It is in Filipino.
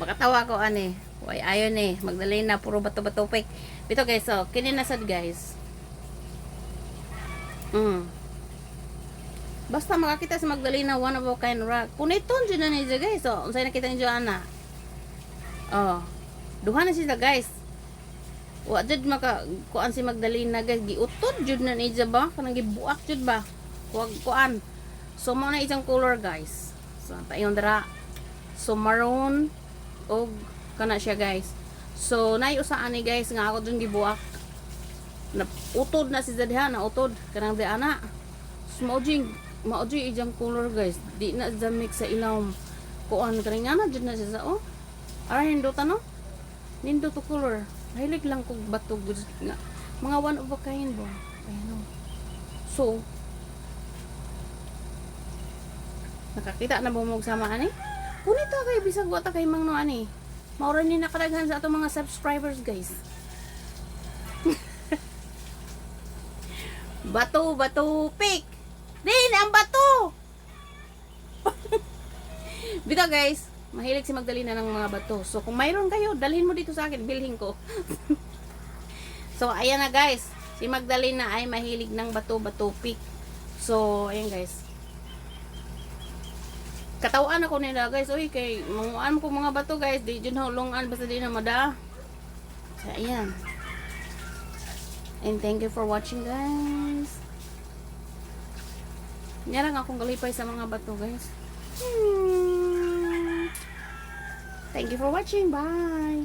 Makatawa ko ani. Why ayon eh. Magdalena puro bato-bato fake. Bito guys, so kini nasad guys. Basta makakita sa Magdalena one of a kind rock. Puniton jud na niya guys. So unsay nakita ni Joanna? Oh. Duha na sila guys. Wa jud maka kuan si Magdalena guys. Giutod jud na niya ba? Kanang gibuak jud ba? Kuan. So mo na isang color guys. So tayon dara. So maroon og kana siya guys. So nay usa ani guys nga ako dun gibuak. Na utod na si Zadha na utod kanang di ana. Smudging maoji ijang color guys. Di na sa mix sa ilawom. Kuan kaning ana jud na siya sa oh. Ara hindutan no? Nindot to color. Hilig lang kog bato nga. Mga one of a kind ba. Ayun. So nakakita na bumog sama ani? Kunita kay bisag wata kay mang no ani. Maura ni nakadaghan sa atong mga subscribers guys. Bato, pick. Din ang bato. Bitaw guys, mahilig si Magdalena ng mga bato. So kung mayroon kayo, dalhin mo dito sa akin, bilhin ko. So ayan na guys, si Magdalena ay mahilig ng bato, pick. So ayan guys. Katawaan ako nila guys. Uy, kay manguan ko mga bato guys. Di dyan hulungan. Basta di na mada. So, ayan. And thank you for watching guys. Nyarang akong galipay sa mga bato guys. Thank you for watching. Bye.